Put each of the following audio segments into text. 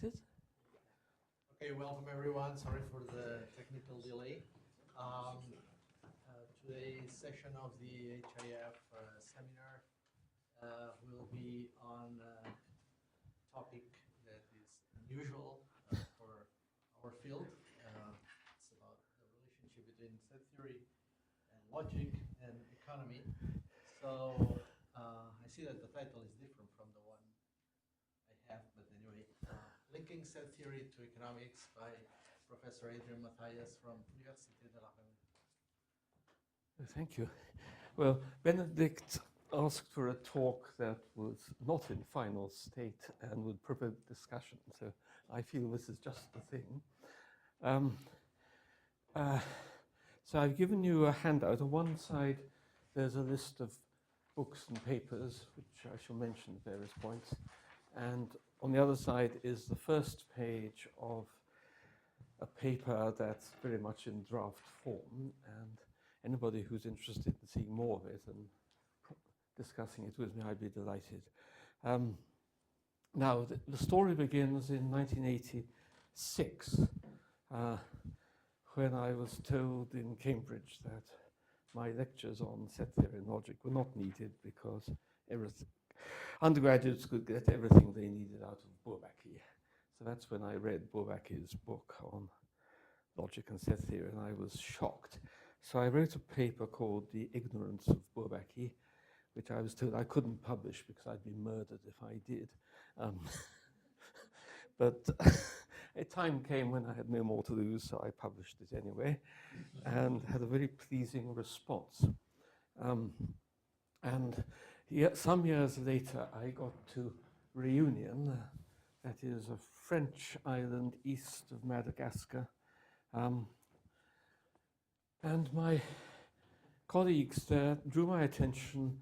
that it? Okay, welcome everyone. Sorry for the technical delay. Today's session of the HIF seminar will be on a topic that is unusual for our field. It's about the relationship between set theory and logic and economy. So I see that the title is different from the one I have, but anyway, Linking Set Theory to Economics by Professor ARD Mathias from Université de Réunion. Thank you. Well, Benedict asked for a talk that was not in final state and would provoke discussion, so I feel this is just the thing. So I've given you a handout. On one side, there's a list of books and papers, which I shall mention at various points. And on the other side is the first page of a paper that's very much in draft form. And anybody who's interested in seeing more of it and discussing it with me, I'd be delighted. Now, the story begins in 1986, when I was told in Cambridge that my lectures on set theory and logic were not needed because undergraduates could get everything they needed out of Bourbaki. So that's when I read Bourbaki's book on logic and set theory, and I was shocked. So I wrote a paper called The Ignorance of Bourbaki, which I was told I couldn't publish because I'd be murdered if I did. But a time came when I had no more to lose, so I published it anyway, and had a very pleasing response. And some years later, I got to Réunion, that is a French island east of Madagascar. And my colleagues there drew my attention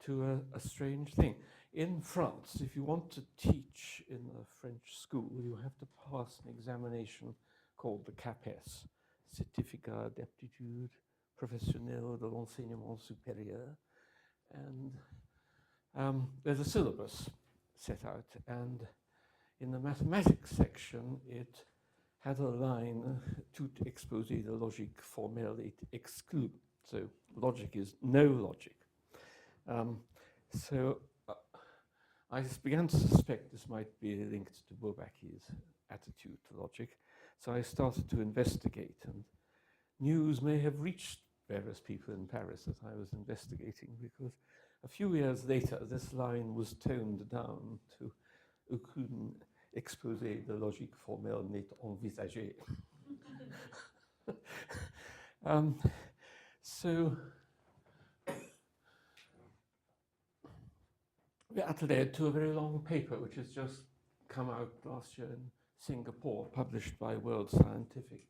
to a strange thing. In France, if you want to teach in a French school, you have to pass an examination called the CAPES, Certificat d'aptitude professionnelle de l'enseignement supérieur. And there's a syllabus set out, and in the mathematics section, it had a line, tout exposé de logique formelle et exclu. So logic is no logic. So I began to suspect this might be linked to Bourbaki's attitude to logic. So I started to investigate, and news may have reached various people in Paris that I was investigating, because a few years later, this line was toned down to aucune exposé de logique formelle n'est envisagé. So that led to a very long paper, which has just come out last year in Singapore, published by World Scientific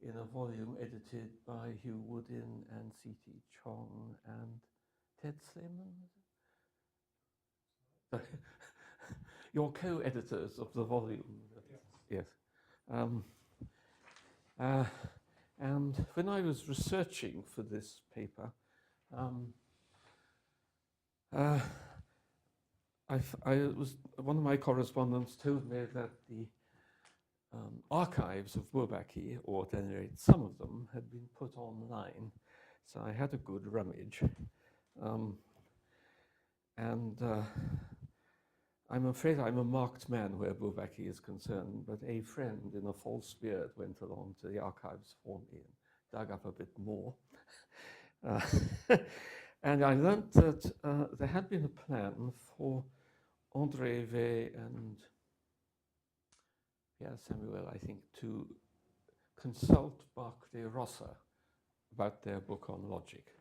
in a volume edited by Hugh Woodin and C.T. Chong and Ted Slayman. Your co-editors of the volume. Yes. And when I was researching for this paper, one of my correspondents told me that the archives of Bourbaki, or at any rate some of them, had been put online. So I had a good rummage. I'm afraid I'm a marked man where Bourbaki is concerned, but a friend in a false beard went along to the archives for me and dug up a bit more. And I learned that there had been a plan for André Vey and Pierre Samuel, I think, to consult Barclay Rosser about their book on logic,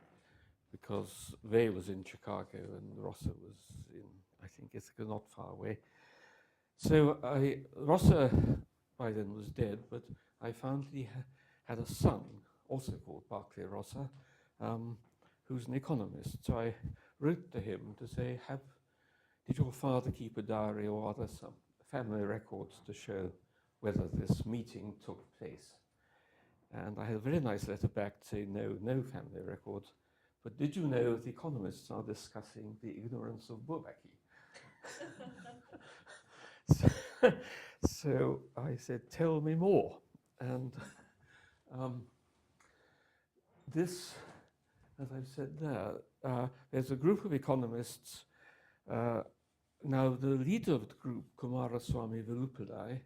because Vey was in Chicago and Rosser was in, I think, Ithaca, not far away. So Rosser by then was dead, but I found he had a son, also called Barclay Rosser, who's an economist. So I wrote to him to say, did your father keep a diary or are there some family records to show whether this meeting took place? And I had a very nice letter back saying, no family records. But did you know the economists are discussing the ignorance of Bourbaki? So I said, tell me more. And this, as I've said there, there's a group of economists. Now, the leader of the group, Kumaraswamy Velupillai,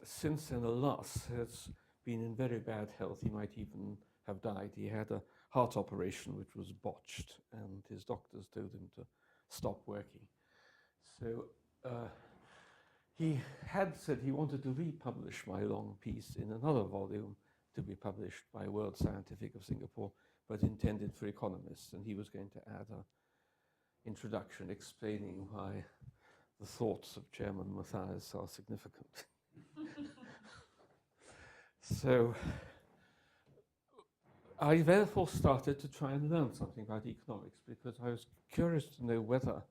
since then, alas, has been in very bad health. He might even have died. He had a heart operation which was botched, and his doctors told him to stop working. So he had said he wanted to republish my long piece in another volume to be published by World Scientific of Singapore, but intended for economists, and he was going to add an introduction explaining why the thoughts of Chairman Mathias are significant. So I therefore started to try and learn something about economics, because I was curious to know whether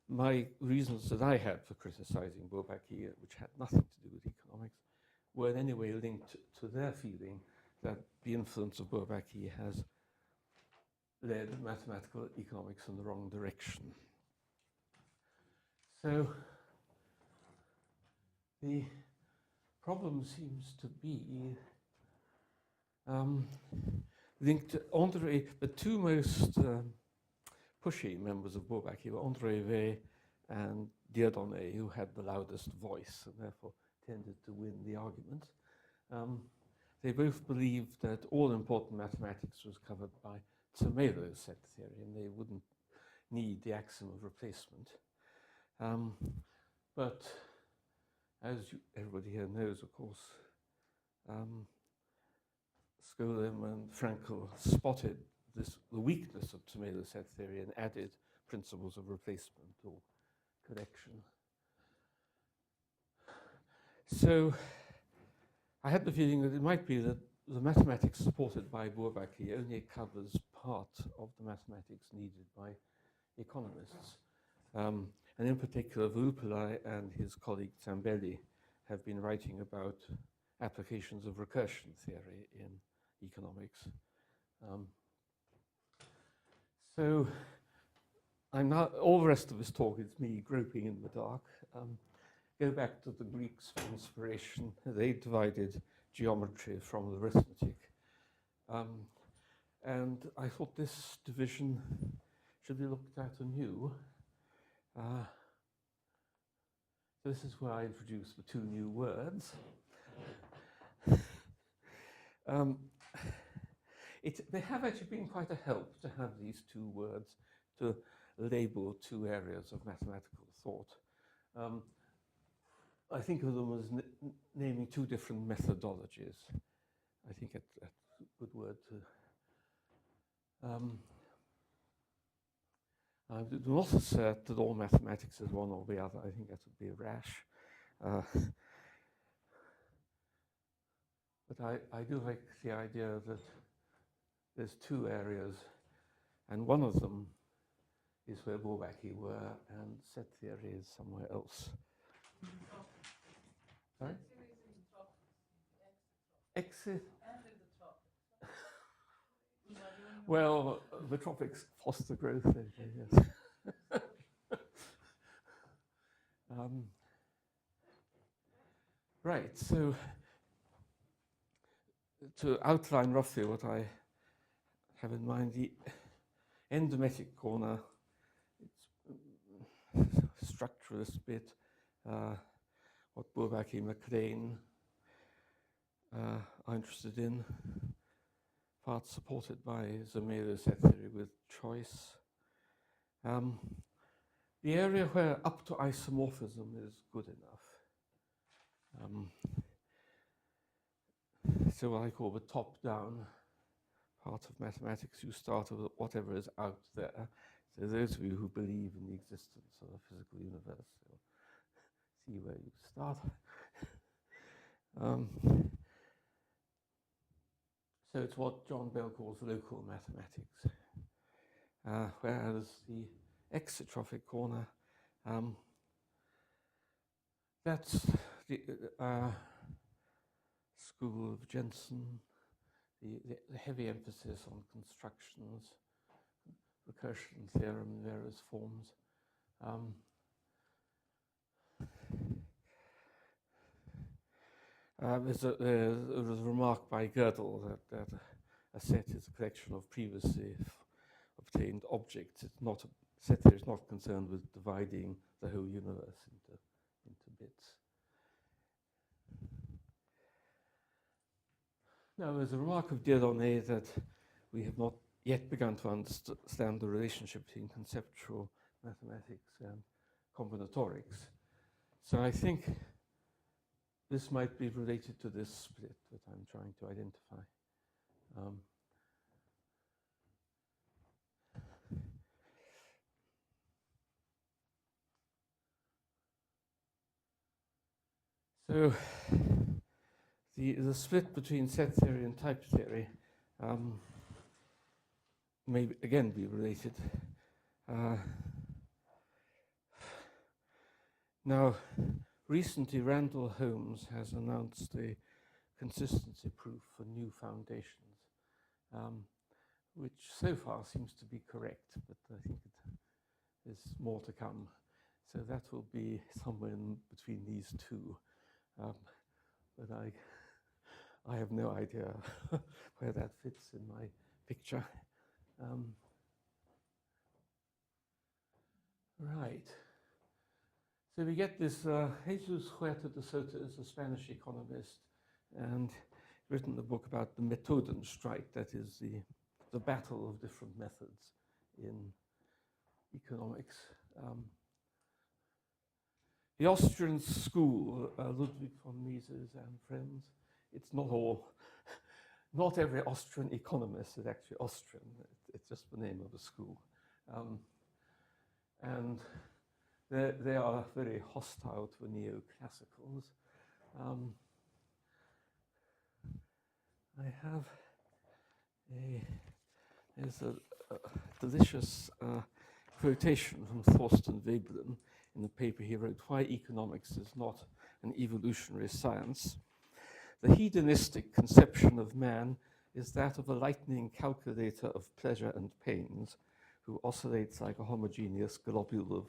my reasons that I had for criticizing Bourbaki, which had nothing to do with economics, were in any way linked to their feeling that the influence of Bourbaki has led mathematical economics in the wrong direction. So the problem seems to be linked to André. The two most pushy members of Bourbaki were André Weil and Dieudonné, who had the loudest voice and therefore tended to win the argument. They both believed that all important mathematics was covered by Zermelo's set theory, and they wouldn't need the axiom of replacement. But as everybody here knows, of course, Skolem and Frankel spotted the weakness of Zermelo's set theory and added principles of replacement or connection. So I had the feeling that it might be that the mathematics supported by Bourbaki only covers part of the mathematics needed by economists. And in particular, Velupillai and his colleague Zambelli have been writing about applications of recursion theory in economics. So I'm now, all the rest of this talk is me groping in the dark. Go back to the Greeks for inspiration. They divided geometry from arithmetic. And I thought this division should be looked at anew. So this is where I introduce the two new words. They have actually been quite a help to have these two words to label two areas of mathematical thought. I think of them as naming two different methodologies. I think that's a good word to. I do not assert that all mathematics is one or the other. I think that would be rash. But I do like the idea that there's two areas, and one of them is where Bourbaki were, and set theory is somewhere else. Sorry? Exit. And in the tropics. Well, the tropics foster growth, yes. Right, so to outline roughly what I have in mind, the endometric corner, it's structuralist bit, what Bourbaki and McLean are interested in, part supported by Zermelo's set theory with choice. The area where up to isomorphism is good enough. So what I call the top-down part of mathematics, you start with whatever is out there. So those of you who believe in the existence of a physical universe, so see where you start. So it's what John Bell calls local mathematics. Whereas the exotrophic corner, that's the school of Jensen, the heavy emphasis on constructions, recursion theorem in various forms. There was a remark by Gödel that a set is a collection of previously obtained objects. It's not a set theory is not concerned with dividing the whole universe into bits. Now, there's a remark of Dieudonné that we have not yet begun to understand the relationship between conceptual mathematics and combinatorics. So I think this might be related to this split that I'm trying to identify. So the split between set theory and type theory may again be related. Now, recently Randall Holmes has announced a consistency proof for new foundations, which so far seems to be correct, but I think there's more to come. So that will be somewhere in between these two. But I have no idea where that fits in my picture. Right. So we get this Jesus Huerta de Soto is a Spanish economist and written a book about the Methodenstreit, that is the battle of different methods in economics. The Austrian school, Ludwig von Mises and friends, it's not every Austrian economist is actually Austrian. It's just the name of the school. And they are very hostile to neoclassicals. I have there's a delicious quotation from Thorsten Veblen in the paper he wrote, Why Economics is Not an Evolutionary Science. The hedonistic conception of man is that of a lightning calculator of pleasure and pains who oscillates like a homogeneous globule of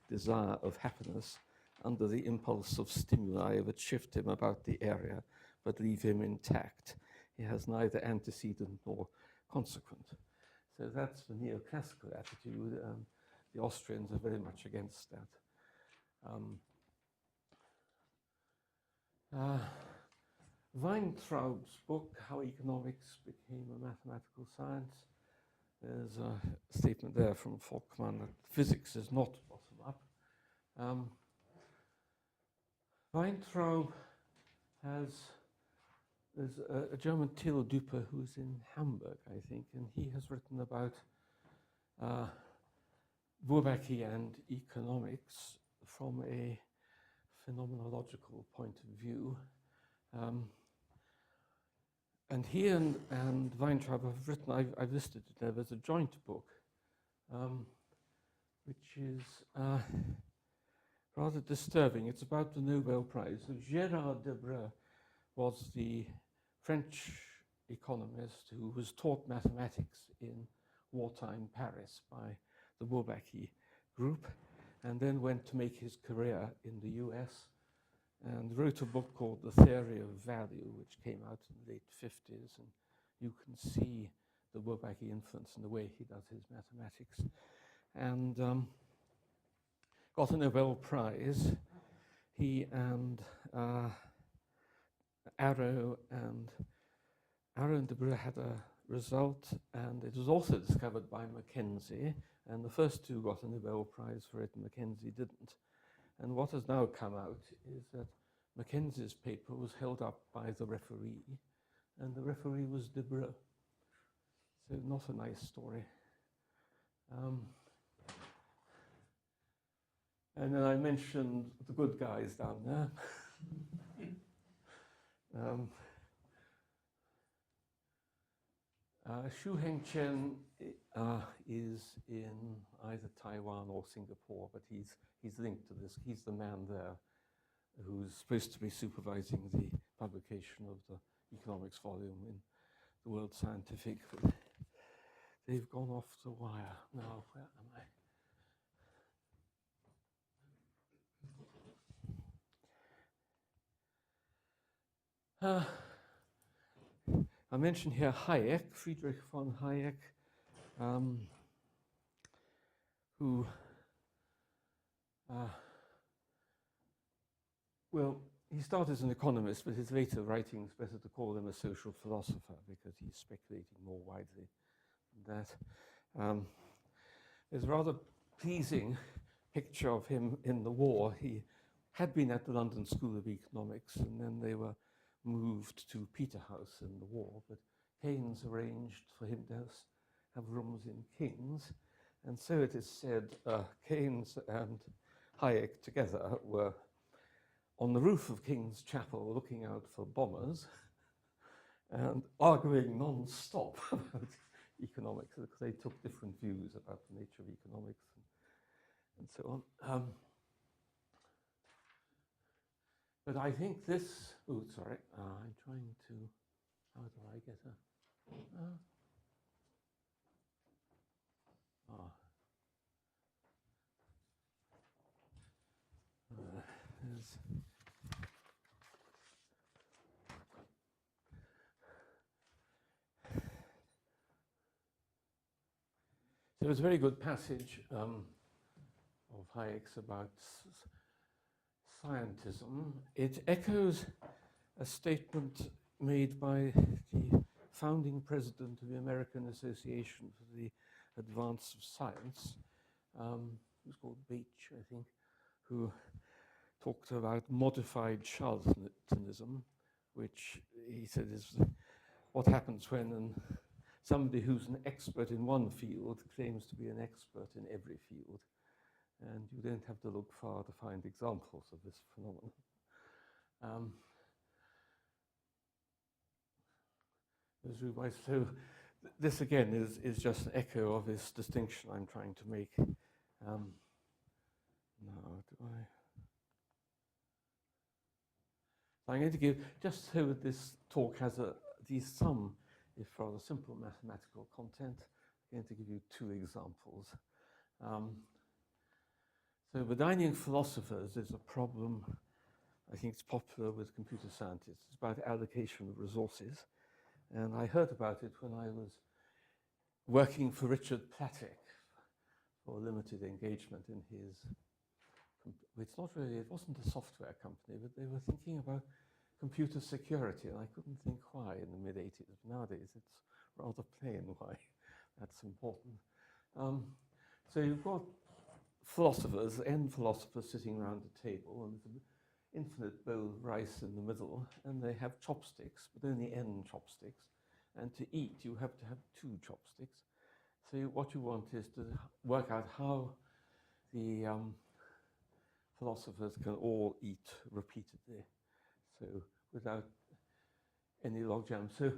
desire of happiness under the impulse of stimuli that shift him about the area but leave him intact. He has neither antecedent nor consequent. So that's the neoclassical attitude. The Austrians are very much against that. Weintraub's book, How Economics Became a Mathematical Science, there's a statement there from Volkmann that physics is not bottom-up. Weintraub there's a German Theo Duper who's in Hamburg, I think, and he has written about Bourbaki and economics from a phenomenological point of view. And he and Weintraub have written, I've listed it there, there's a joint book, which is rather disturbing. It's about the Nobel Prize. So Gérard Debreu was the French economist who was taught mathematics in wartime Paris by the Bourbaki group, and then went to make his career in the US and wrote a book called The Theory of Value, which came out in the late 50s, and you can see the Bourbaki influence in the way he does his mathematics. And got a Nobel Prize. He and Arrow and Debreu had a result, and it was also discovered by Mackenzie, and the first two got a Nobel Prize for it, and Mackenzie didn't. And what has now come out is that Mackenzie's paper was held up by the referee, and the referee was Debreu. So not a nice story. And then I mentioned the good guys down there. Xu Hengchen is in either Taiwan or Singapore, but he's linked to this. He's the man there who's supposed to be supervising the publication of the economics volume in the World Scientific. But they've gone off the wire. Now, where am I? I mentioned here Hayek, Friedrich von Hayek, who, well, he started as an economist, but his later writings, better to call him a social philosopher because he's speculating more widely than that. There's a rather pleasing picture of him in the war. He had been at the London School of Economics, and then they were moved to Peterhouse in the war, but Keynes arranged for him to have rooms in King's, and so it is said Keynes and Hayek together were on the roof of King's Chapel looking out for bombers and arguing non-stop about economics, because they took different views about the nature of economics and so on. But I think this, oh, sorry, I'm trying to, how do I get a, there was a very good passage of Hayek's about scientism. It echoes a statement made by the founding president of the American Association for the Advance of Science, who's called Beach, I think, who talked about modified charlatanism, which he said is what happens when somebody who's an expert in one field claims to be an expert in every field. And you don't have to look far to find examples of this phenomenon. So this again is just an echo of this distinction I'm trying to make. Now, do I? So I'm going to give, just so this talk has at least some, if rather simple mathematical content, I'm going to give you two examples. So the dining philosophers is a problem, I think it's popular with computer scientists. It's about allocation of resources. And I heard about it when I was working for Richard Platek for limited engagement in his, it's not really, it wasn't a software company, but they were thinking about computer security, and I couldn't think why in the mid-80s. Nowadays, it's rather plain why that's important. So you've got philosophers, N philosophers sitting around a table, and there's an infinite bowl of rice in the middle, and they have chopsticks, but only N chopsticks. And to eat, you have to have 2 chopsticks. So what you want is to work out how the philosophers can all eat repeatedly, so without any logjam. So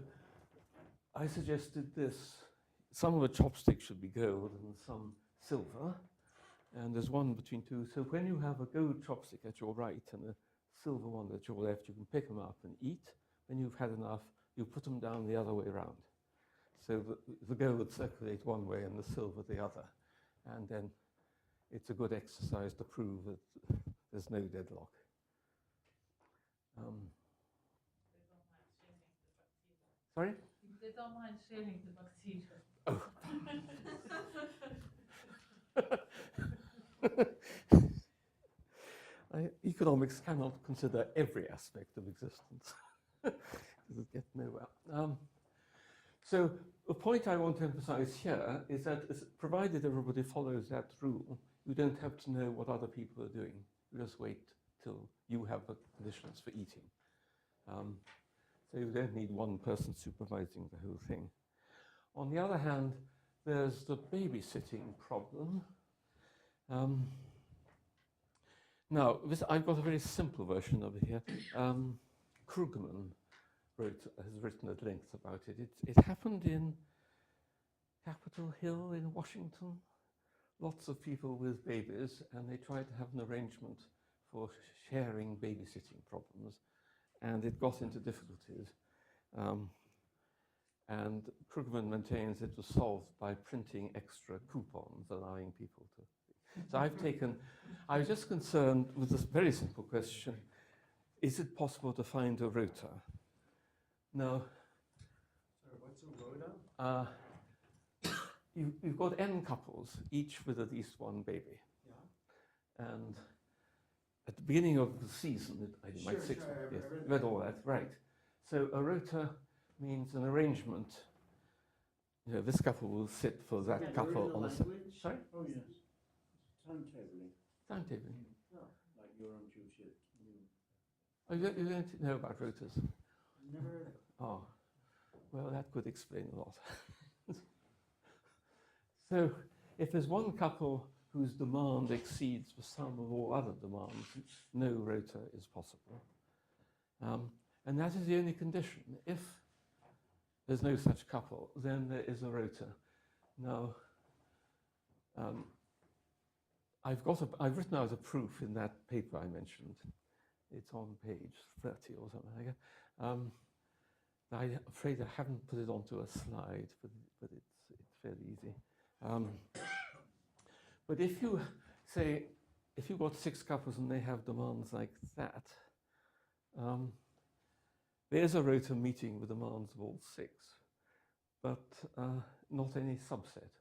I suggested this. Some of the chopsticks should be gold and some silver. And there's one between 2. So when you have a gold chopstick at your right and a silver one at your left, you can pick them up and eat. When you've had enough, you put them down the other way around. So the gold would circulate one way and the silver the other. And then it's a good exercise to prove that there's no deadlock. Sorry? They don't mind sharing the bacteria. Oh. Economics cannot consider every aspect of existence. Does get nowhere. So the point I want to emphasize here is that provided everybody follows that rule, you don't have to know what other people are doing. You just wait till you have the conditions for eating. So you don't need one person supervising the whole thing. On the other hand, there's the babysitting problem. Now, I've got a very simple version of it here. Krugman has written at length about it. It happened in Capitol Hill in Washington. Lots of people with babies, and they tried to have an arrangement for sharing babysitting problems, and it got into difficulties. And Krugman maintains it was solved by printing extra coupons, allowing people to. So I was just concerned with this very simple question: is it possible to find a rota No. Sorry, what's a rota? You've got n couples, each with at least one baby. Yeah. And at the beginning of the season, I might six Sure, months, yes, I read read that. all that, right. So a rota means an arrangement. You know, this couple will sit for that Yeah, couple there on is the a language. sorry? Oh yes. Timetabling. Timetabling. Oh, like you're on tuition. Oh, you don't know about rotas? Never heard of it. Oh, well, that could explain a lot. So if there's one couple whose demand exceeds the sum of all other demands, no rota is possible. And that is the only condition. If there's no such couple, then there is a rota. Now, I've written out a proof in that paper I mentioned. It's on page 30 or something like that. I'm afraid I haven't put it onto a slide, but it's fairly easy. But if you say, if you've got 6 couples and they have demands like that, there's a rota meeting with demands of all 6, but not any subset.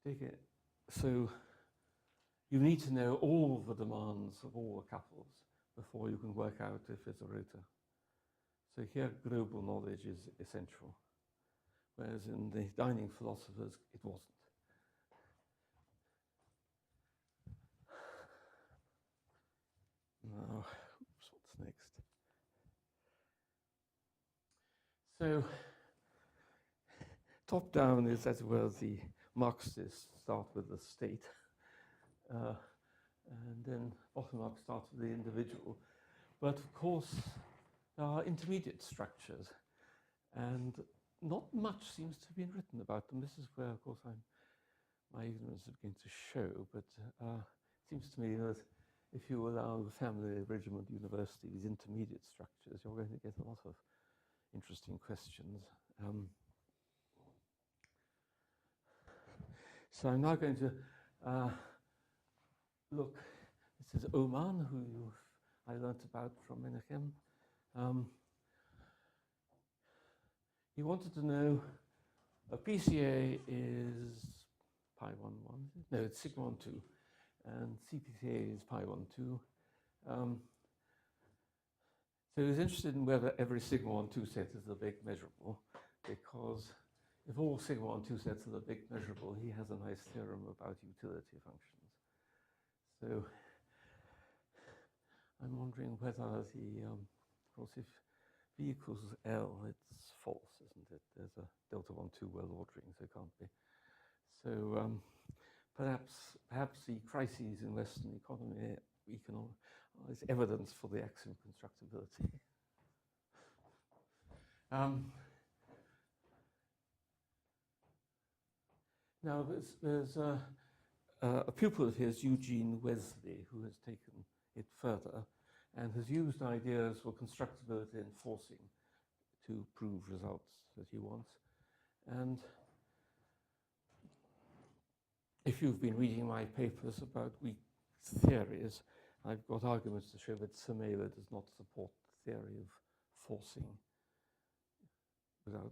Take it. So you need to know all the demands of all the couples before you can work out if it's a rota. So here global knowledge is essential, whereas in the dining philosophers it wasn't. Now, what's next? So, top down is, as well, the Marxists start with the state, and then bottom up starts with the individual. But of course, there are intermediate structures, and not much seems to have been written about them. This is where, of course, my ignorance is beginning to show, but it seems to me that if you allow the family regiment university, these intermediate structures, you're going to get a lot of interesting questions. So I'm now going to look. This is Oman, who I learnt about from Menachem. He wanted to know a PCA is pi 1, 1. No, it's sigma 1, 2. And CPCA is pi 1, 2. So he was interested in whether every sigma 1, 2 set is a big measurable, because if all sigma 1, 2 sets are the big measurable, he has a nice theorem about utility functions. So I'm wondering whether the, of course, if V equals L, it's false, isn't it? There's a delta 1, 2 well ordering, so it can't be. So perhaps the crises in Western economy is evidence for the axiom constructibility. Now there's a pupil of his, Eugene Wesley, who has taken it further and has used ideas for constructibility and forcing to prove results that he wants. And if you've been reading my papers about weak theories, I've got arguments to show that Semela does not support the theory of forcing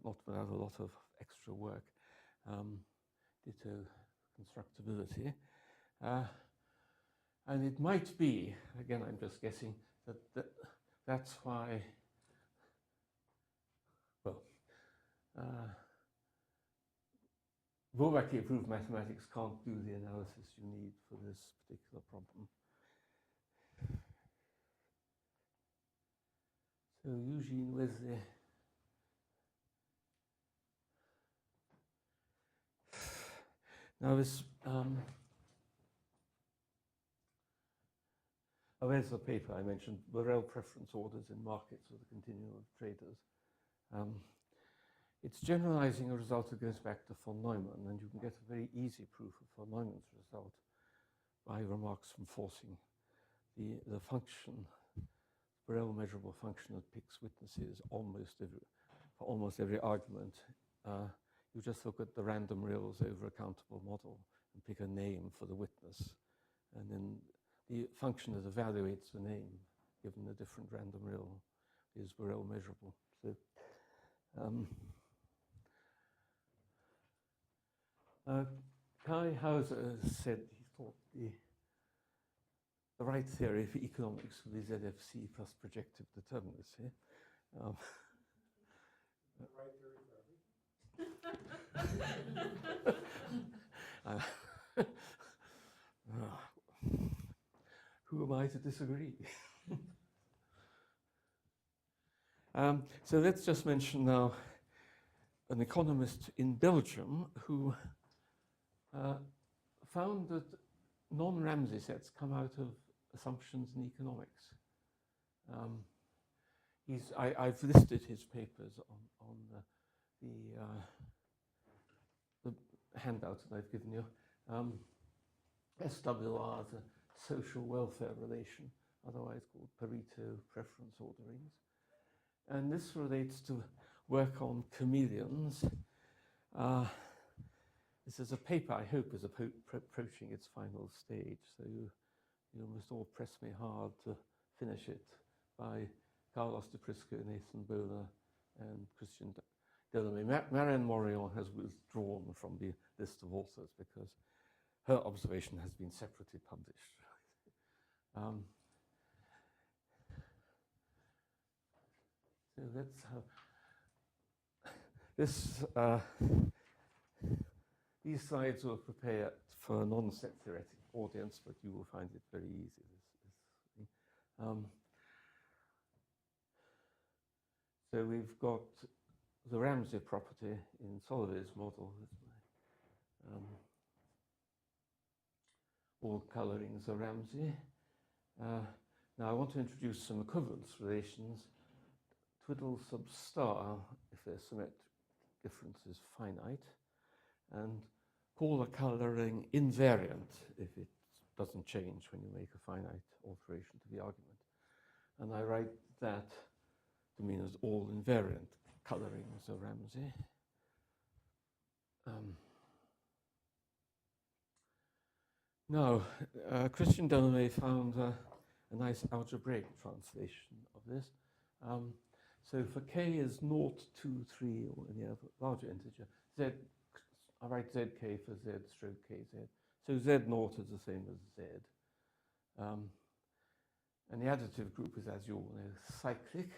not without a lot of extra work. Ditto constructibility. And it might be, again, I'm just guessing, that's why, well, Bourbaki-approved mathematics can't do the analysis you need for this particular problem. So Eugene Wesley. Now this, there's the paper I mentioned, Borel preference orders in markets with a continuum of traders. It's generalizing a result that goes back to von Neumann, and you can get a very easy proof of von Neumann's result by remarks from forcing. The function, Borel measurable function that picks witnesses for almost every argument. You just look at the random reals over a countable model and pick a name for the witness. And then the function that evaluates the name given a different random real is Borel measurable. So Kai Hauser said he thought the right theory for economics would be ZFC plus projective determinacy. The right theory for everything. Who am I to disagree? So let's just mention now an economist in Belgium who found that non-Ramsey sets come out of assumptions in economics. I've listed his papers on the handout that I've given you. SWR is a social welfare relation, otherwise called Pareto preference orderings. And this relates to work on chameleons. This is a paper I hope is approaching its final stage, so you must all press me hard to finish it, by Carlos de Prisco, Nathan Bowler, and Christian Delamay. Marianne Morion has withdrawn from the list of authors because her observation has been separately published. So let's have these slides were prepared for a non-set theoretic audience, but you will find it very easy. So we've got the Ramsey property in Solovey's model. All colorings are Ramsey. Now I want to introduce some equivalence relations. Twiddle sub star, if their symmetric difference is finite, and call the coloring invariant if it doesn't change when you make a finite alteration to the argument. And I write that to mean as all invariant colorings are Ramsey. Now, Christian Delamay found a nice algebraic translation of this. So for k is 0, 2, 3, or any other larger integer, z, I write zk for z stroke kz. So z0 is the same as z. And the additive group is, as you all know, cyclic.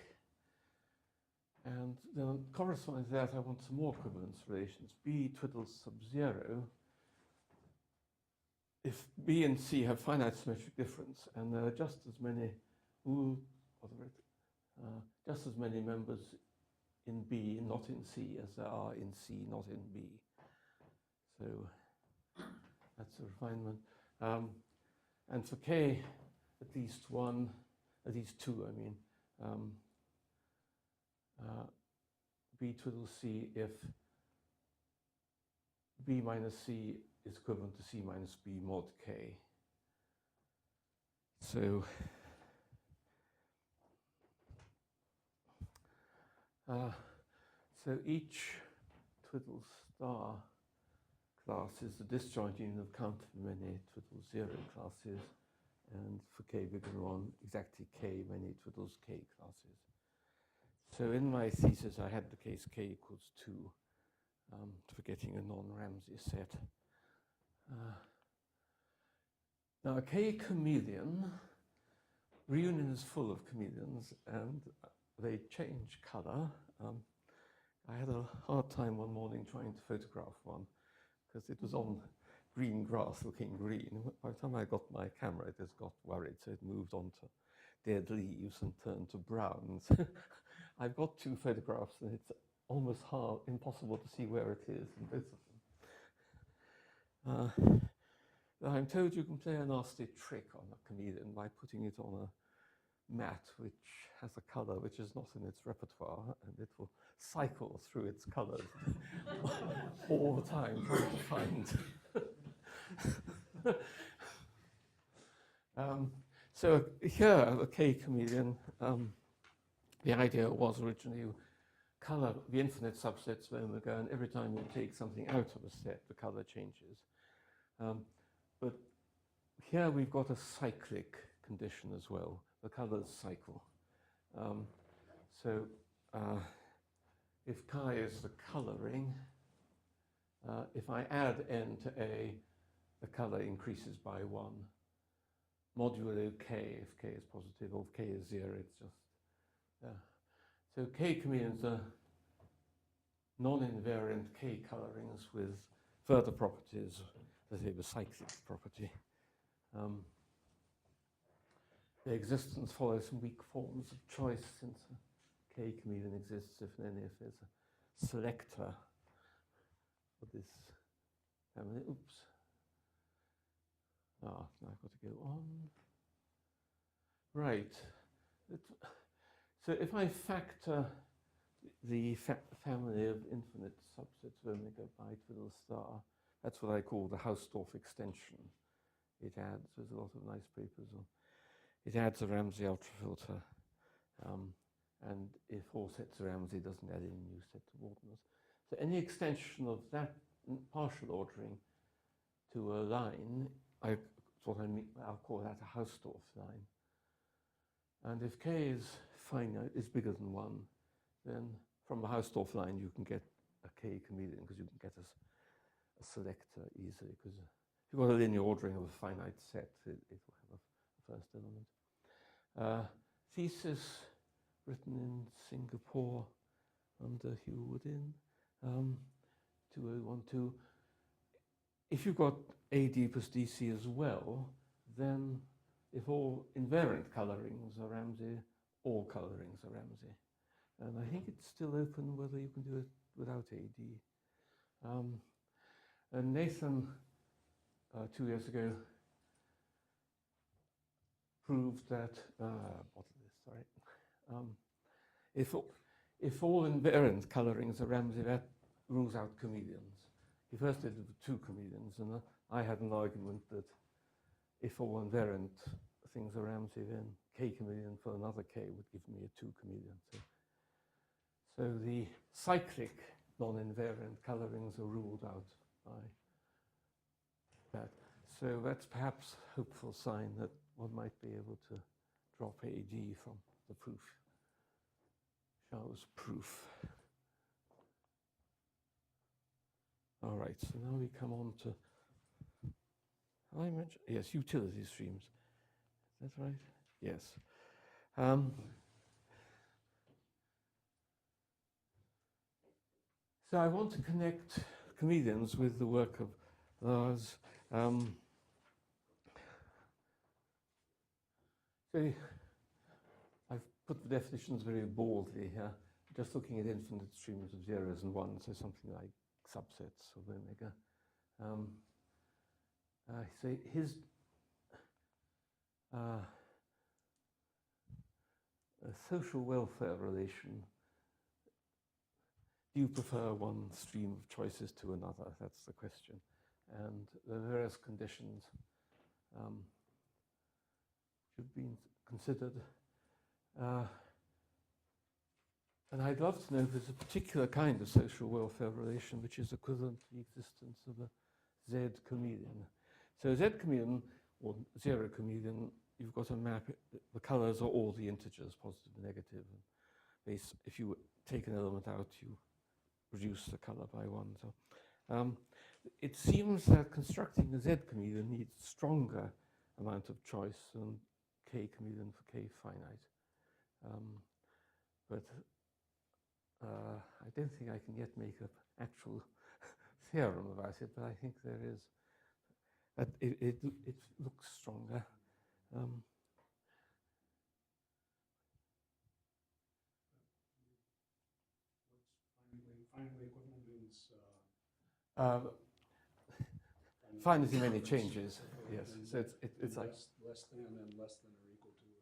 And then corresponding to that, I want some more equivalence relations. B twiddle sub 0. If B and C have finite symmetric difference, and there are just as many members in B, not in C, as there are in C, not in B. So that's a refinement. And for K, at least two, I mean, B twiddle C if B minus C is equivalent to C minus B mod K. So each twiddle star class is the disjoint union of count of many twiddle 0 classes, and for k bigger than 1, exactly k many twiddles k classes. So in my thesis, I had the case k equals 2 for getting a non-Ramsey set. Now a k chameleon, Réunion is full of chameleons, and they change color. I had a hard time one morning trying to photograph one because it was on green grass looking green. By the time I got my camera, it just got worried, so it moved on to dead leaves and turned to browns. I've got 2 photographs, and it's almost impossible to see where it is in both of them. I'm told you can play a nasty trick on a chameleon by putting it on a mat which has a color which is not in its repertoire, and it will cycle through its colors all the time trying to find. So here, the K chameleon, the idea was originally you color the infinite subsets of omega, and every time you take something out of a set, the color changes. But here we've got a cyclic condition as well. The colors cycle. if chi is the coloring, if I add n to A, the color increases by 1. Modulo k, if k is positive, or if k is 0, it's just... So k chameleons are non-invariant k colorings with further properties, let's say the cyclic property. Their existence follows some weak forms of choice, since a k chameleon exists if and only if there's a selector for this family. Oops. Now I've got to go on. Right. So if I factor the family of infinite subsets of omega by its little star, that's what I call the Hausdorff extension. It adds, there's a lot of nice papers on, it adds a Ramsey ultrafilter. And if all sets are Ramsey, it doesn't add any new sets of ordinals. So any extension of that partial ordering to a line, I'll call that a Hausdorff line. And if k is finite, is bigger than 1, then from the Hausdorff line you can get a k chameleon, because you can get a selector easily, because if you've got a linear ordering of a finite set, it will have a first element. Thesis written in Singapore under Hugh Woodin, 2012. If you've got AD plus DC as well, then if all invariant colorings are Ramsey, all colorings are Ramsey. And I think it's still open whether you can do it without AD. And Nathan, 2 years ago, proved that, what is this, sorry. If all invariant colorings are Ramsey, that rules out chameleons. He first did it with 2 chameleons, and I had an argument that if all invariant things are Ramsey, then k chameleon for another k would give me a 2 chameleon. So the cyclic non-invariant colorings are ruled out by that. So that's perhaps a hopeful sign that one might be able to drop AD from the proof. Charles' proof. All right, so now we come on to, I mentioned, yes, utility streams. Is that right? Yes. So I want to connect chameleons with the work of Lars. So I've put the definitions very boldly here, just looking at infinite streams of zeros and ones, so something like subsets of omega. So his a social welfare relation. Do you prefer one stream of choices to another? That's the question. And the various conditions should be considered. And I'd love to know if there's a particular kind of social welfare relation which is equivalent to the existence of a Z chameleon. So Z chameleon, or zero chameleon, you've got a map, the colors are all the integers, positive and negative. And if you take an element out, you reduce the color by 1. So it seems that constructing a Z chameleon needs stronger amount of choice than K chameleon for K finite. But I don't think I can yet make an actual theorem about it, but I think there is, that it looks stronger. Finally equivalent means Finite in many changes, yes. So it's like less than and less than or equal to, or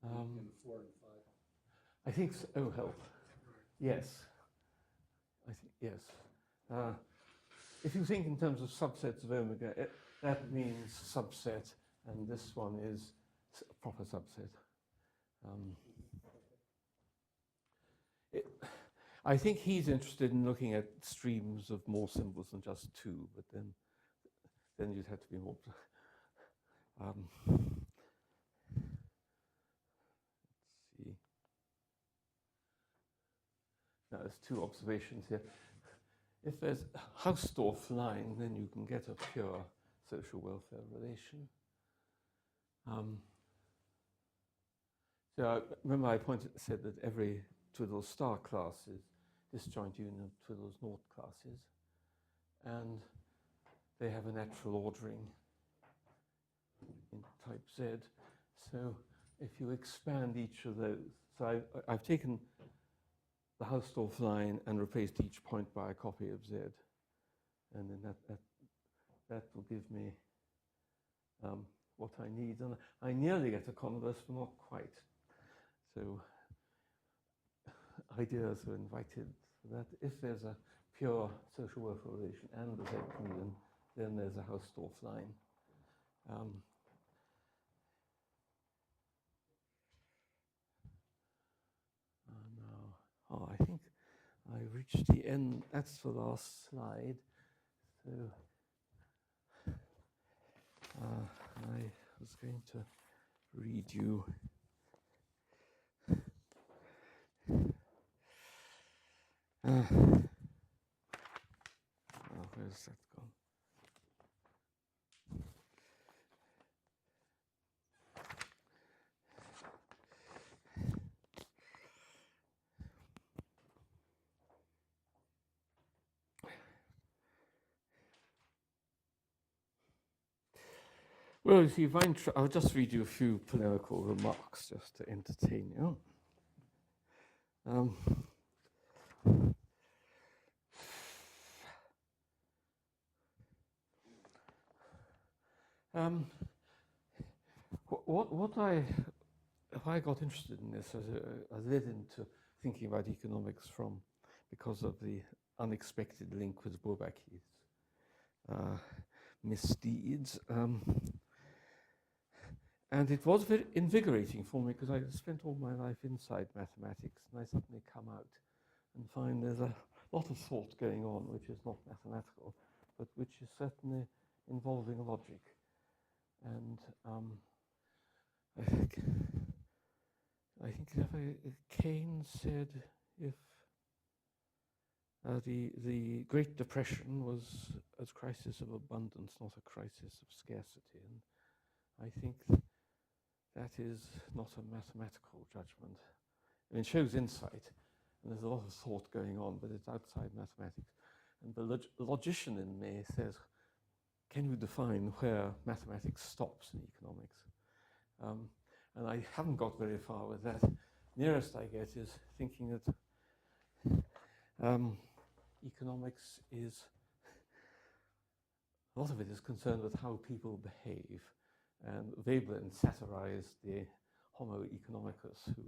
the lexical in 4 and 5. I think so. Oh, help. Yes. I think yes. If you think in terms of subsets of omega, that means subset, and this one is a proper subset. I think he's interested in looking at streams of more symbols than just 2, but then you'd have to be more. Let's see. Now, there's two observations here. If there's Hausdorff line, then you can get a pure social welfare relation. So remember I said that every Twiddle star class is disjoint union of Twiddle's naught classes, and they have a natural ordering in type Z. So if you expand each of those, so I've taken the Hausdorff line and replaced each point by a copy of Z, and then that will give me what I need, and I nearly get a converse, but not quite. So ideas are invited for that. If there's a pure social welfare relation and a Z union, then there's a Hausdorff line. Now, I think I reached the end. That's the last slide. So I was going to read you. Where's that gone? Well, you see, I'll just read you a few polemical remarks just to entertain you. If I got interested in this, I led into thinking about economics because of the unexpected link with Bourbaki's misdeeds. And it was very invigorating for me because I spent all my life inside mathematics, and I suddenly come out and find there's a lot of thought going on which is not mathematical, but which is certainly involving logic. And I think Keynes said if the Great Depression was a crisis of abundance, not a crisis of scarcity, and I think that is not a mathematical judgment. I mean, it shows insight, and there's a lot of thought going on, but it's outside mathematics. And the logician in me says, can you define where mathematics stops in economics? And I haven't got very far with that. Nearest I get is thinking that economics is, a lot of it is concerned with how people behave. And Veblen satirized the Homo economicus who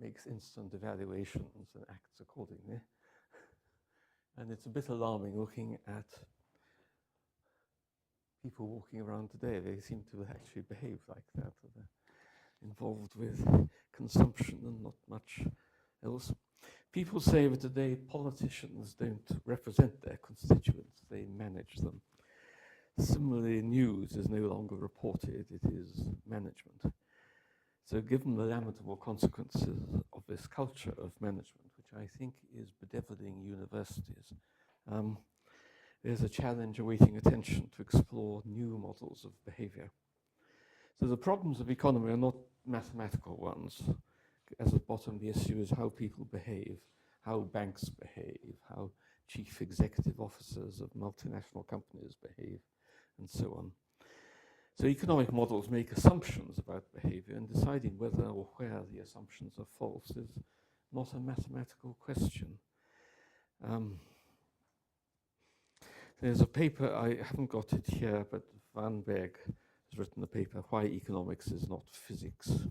makes instant evaluations and acts accordingly. And it's a bit alarming looking at people walking around today. They seem to actually behave like that. They're involved with consumption and not much else. People say that today politicians don't represent their constituents, they manage them. Similarly, news is no longer reported, it is management. So given the lamentable consequences of this culture of management, which I think is bedeviling universities, there's a challenge awaiting attention to explore new models of behavior. So the problems of economy are not mathematical ones. As at bottom, the issue is how people behave, how banks behave, how chief executive officers of multinational companies behave, and so on. So economic models make assumptions about behavior, and deciding whether or where the assumptions are false is not a mathematical question. There's a paper, I haven't got it here, but Van Berg has written a paper, Why Economics is Not Physics.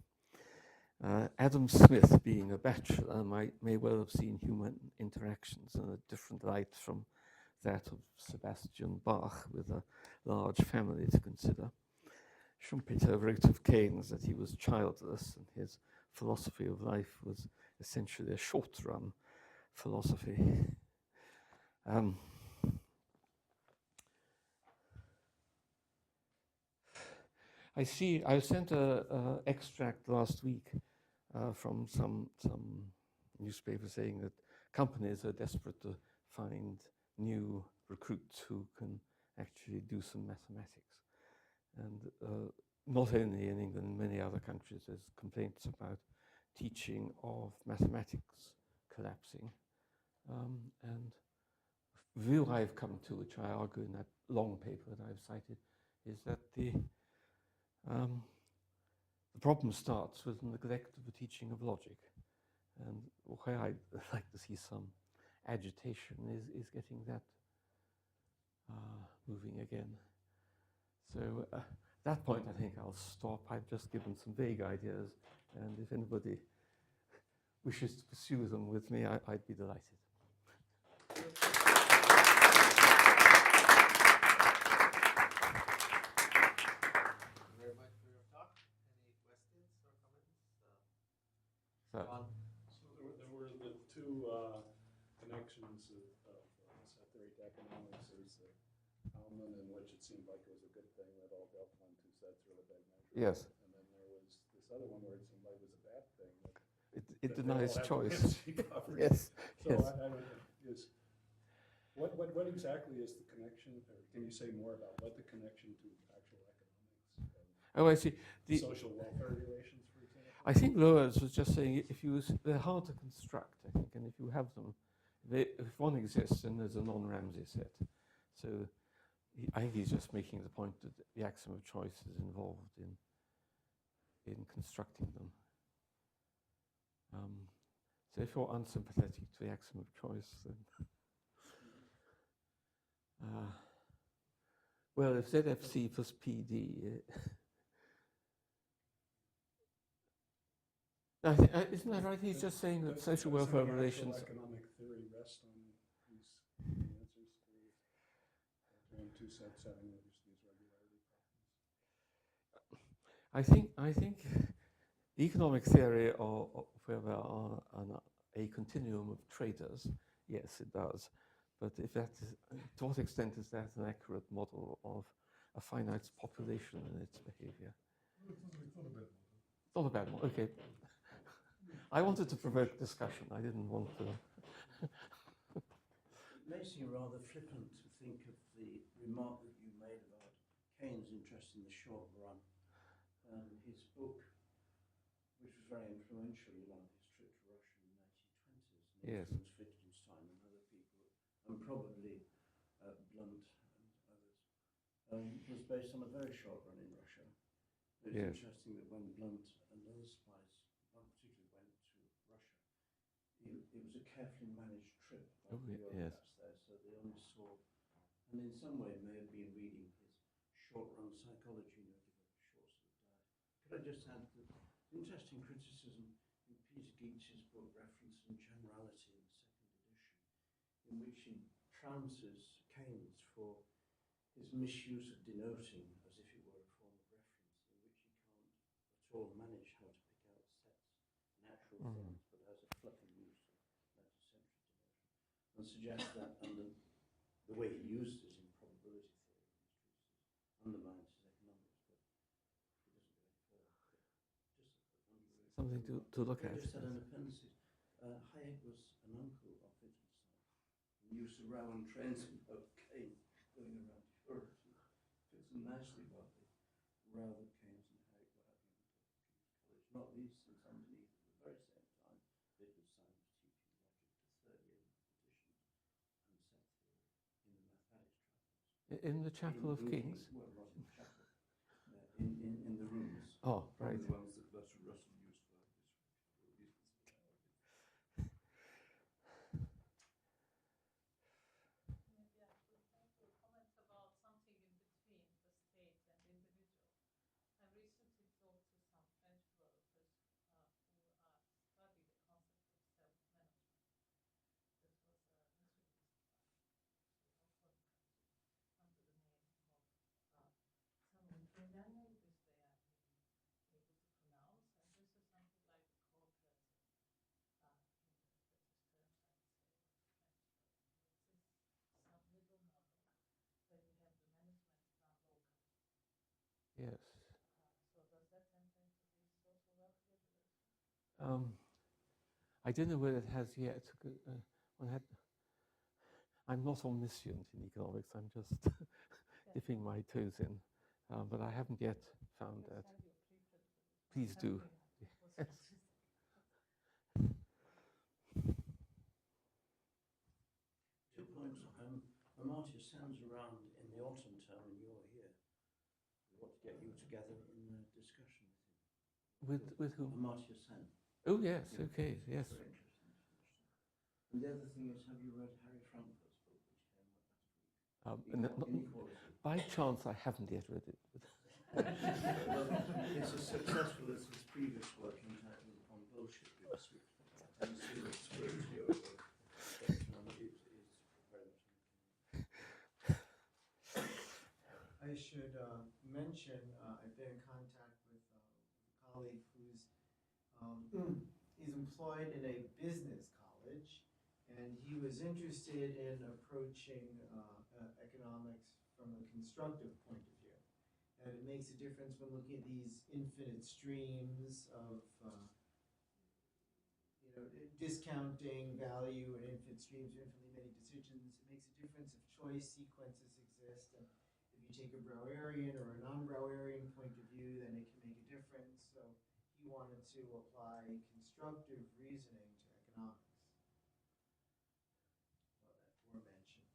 Adam Smith, being a bachelor, may well have seen human interactions in a different light from that of Sebastian Bach, with a large family to consider. Schumpeter wrote of Keynes that he was childless, and his philosophy of life was essentially a short-run philosophy. I sent an extract last week from some newspaper saying that companies are desperate to find new recruits who can actually do some mathematics. And not only in England, in many other countries, there's complaints about teaching of mathematics collapsing. And the view I've come to, which I argue in that long paper that I've cited, is that the problem starts with neglect of the teaching of logic. And where I'd like to see some agitation is getting that moving again. So at that point, I think I'll stop. I've just given some vague ideas, and if anybody wishes to pursue them with me, I'd be delighted. Very much for your talk. Any questions or comments? So, Ron? So there were the two connections of set-theory to economics. There's the Alman, in which it seemed like it was a good thing that all delta on two sets really big measure. yes, And then there was this other one where it seemed like it was a bad thing. That it they denies all have choice. density properties. Yes, So yes. I don't know, what exactly is the connection, or can you say more about what the connection to actual economics Oh, I see. and social welfare relations, for example? I think Lorenz was just saying they're hard to construct, I think, and if you have them, if one exists, then there's a non-Ramsey set. So I think he's just making the point that the axiom of choice is involved in constructing them. So if you're unsympathetic to the axiom of choice, then well, if ZFC plus PD, isn't that right? He's just saying that social welfare relations. Economic theory rests on these answers to two sets having these regularity problems. I think the economic theory of where there are a continuum of traders, yes, it does. But if that is, to what extent is that an accurate model of a finite population and its behavior? It's not a bad model. It's not a bad one. Okay. I wanted to provoke discussion. I didn't want to. It may seem rather flippant to think of the remark that you made about Keynes' interest in the short run. His book, which was very influential, his trip to Russia in the 1920s, Yes. influenced Wittgenstein and other people, and probably Blunt and others, was based on a very short run in Russia. It's Yes. interesting that when Blunt and other spies, one particularly went to Russia, it was a carefully managed trip by the Yes. bureaucrats there, so they only saw, and in some way may have been reading his short-run psychology, Could I just add that interesting criticism in Peter Geach's book, Reference and Generality, in the second edition, in which he trounces Keynes for his misuse of denoting as if it were a form of reference, in which he can't at all manage how to pick out sets, natural things, but has a fluffy use of metacentric denotion, and suggests that under the way he used it in probability theory in his treatises undermines his economics, but he doesn't go any further. Something to look at. I just had an appendices. Hayek was an uncle of Wittgenstein. He used to row on trains in both Keynes going around Europe. Fits in nicely what the row that Keynes and Hayek were having at King's College. Not least since underneath at the very same time Wittgenstein was teaching logic to third-year mathematicians and set theory in the Mathias travels. In the Chapel of Kings? Well, not in the chapel. In the rooms. Oh, right. The ones that Russell used for his Maybe I could also comment about something in between the state and individual. I recently talked to some French developers who are studying the concept of self-management. This was an introduced by under the name of some Italian languages they are able to pronounce, and this is something like the cooperative in the British terms, I would say, or the French term. It's some middle model where you have the management done locally. Yes. So does that enter into these social welfare relations? I don't know whether it has yet. I'm not omniscient in economics. I'm just dipping my toes in, but I haven't yet found that. Please do. Yes. 2 points. Mathias sounds around in the autumn term and you're here. We want to get you together in a discussion with him. With whom? Mathias Sen. Oh yes, Yeah. okay, yes. Very interesting. And the other thing is, have you read Harry Frankfurt's book, which came out last week? Inequality. By chance, I haven't yet read it. Well, it's as successful as his previous work entitled On Bullshit, because we tend to experience here. I should mention I've been in contact with a colleague who's he's employed in a business college, and he was interested in approaching economics from a constructive point of view. And it makes a difference when looking at these infinite streams of discounting value and infinite streams of infinitely many decisions. It makes a difference if choice sequences exist, and if you take a Browerian or a non-Browerian point of view, then it can make a difference. So he wanted to apply constructive reasoning to economics. Well, that aforementioned.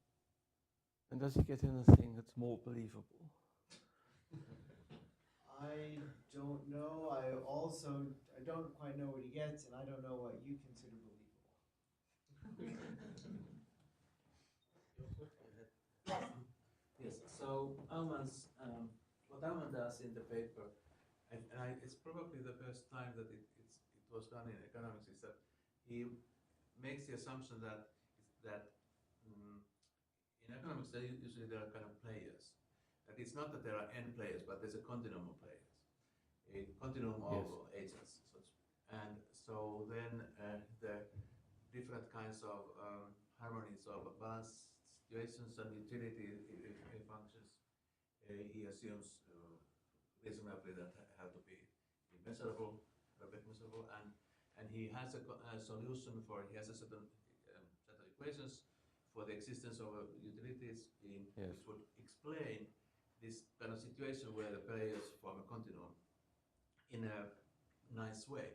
And does he get anything that's more believable? I don't know. I don't quite know what he gets, and I don't know what you consider believable. Yes, so what Alman does in the paper, and it's probably the first time that it was done in economics, is that he makes the assumption that in economics usually there are kind of players. That it's not that there are n players, but there's a continuum of players, a continuum of agents. And so then the different kinds of harmonies of balanced situations and utility functions, he assumes reasonably that have to be measurable, and he has a solution for, he has a certain set of equations for the existence of utilities which would explain this kind of situation where the players form a continuum in a nice way,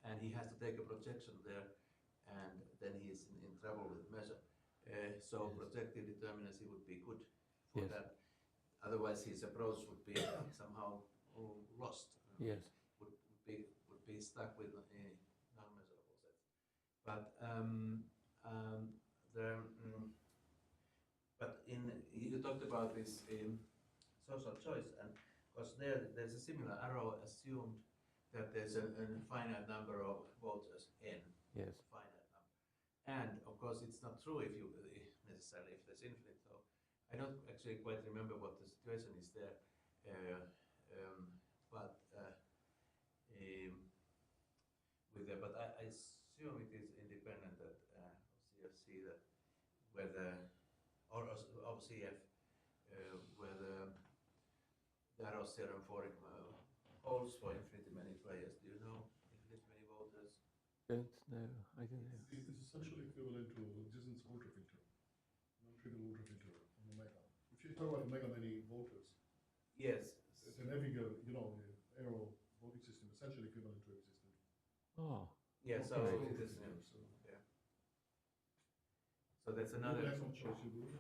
and he has to take a projection there, and then he's in trouble with measure. So projective determinacy would be good for that. Otherwise, his approach would be somehow lost. Yes. Would be stuck with non-measurable sets. But you talked about this social choice, and because there's a similar arrow assumed that there's a finite number of voters n. Yes. Finite number, and of course it's not true if you necessarily if there's infinite. So I don't actually quite remember what the situation is there, but I assume it is independent that of CFC, that whether or of CF whether the arrow theorem for holds for infinitely many players. Do you know infinitely many voters? Don't know. I don't know. It's essentially equivalent to Disson's ultrafilter, non-trivial ultrafilter on omega. If you talk about omega many voters, Yes. it's an every arrow voting system essentially equivalent to existent. Oh. Yeah. So Okay. it is. Yeah. So that's another choice you do.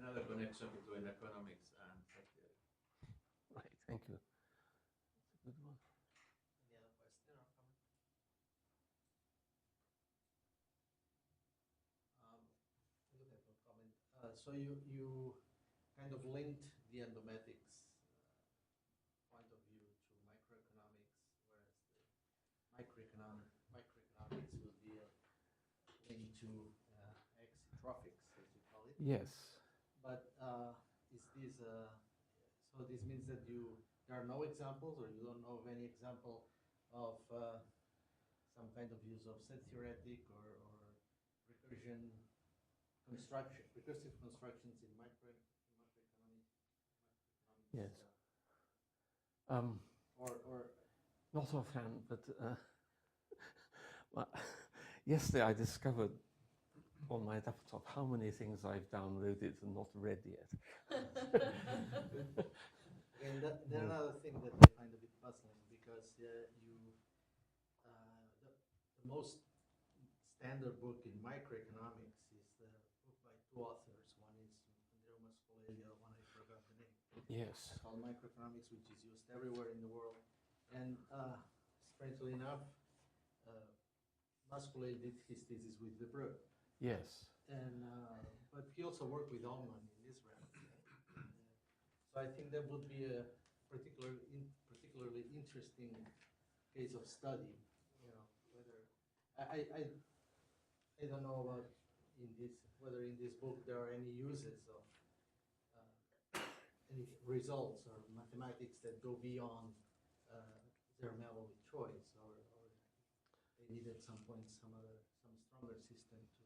another connection between economics and set theory. Right. Thank you. That's a good one. Any other question or comment? Look at no comment. So you kind of linked the endometics point of view to microeconomics, whereas the microeconomics will be linked to exotrophics, as you call it. Yes. But is this so? This means that there are no examples, or you don't know of any example of some kind of use of set theoretic or recursive constructions in macroeconomics. Yes. Or Not offhand, but well, yesterday I discovered on my laptop how many things I've downloaded and not read yet. And then Yeah. another thing that I find a bit puzzling, because the most standard book in microeconomics is the book by two authors. One is Andrea Mascolelli, the other one I forgot the name. Yes. It's called Microeconomics, which is used everywhere in the world. And strangely enough, Mascolelli did his thesis with Debreu. Yes. And but he also worked with Ullman in Israel. So I think that would be a particularly interesting case of study. You know, whether I don't know about whether in this book there are any uses of any results or mathematics that go beyond Zermelo with choice, or they needed some stronger system to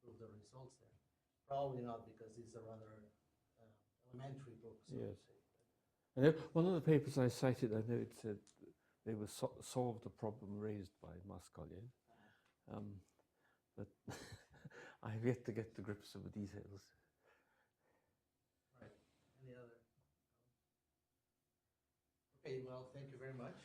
prove the results there. Probably not, because these are rather elementary books. I would Yes. say. I know one of the papers I cited, I know it said they were solved a problem raised by Mascolelli, but I have yet to get to grips with the details. Right. Any other? Okay. Well, thank you very much.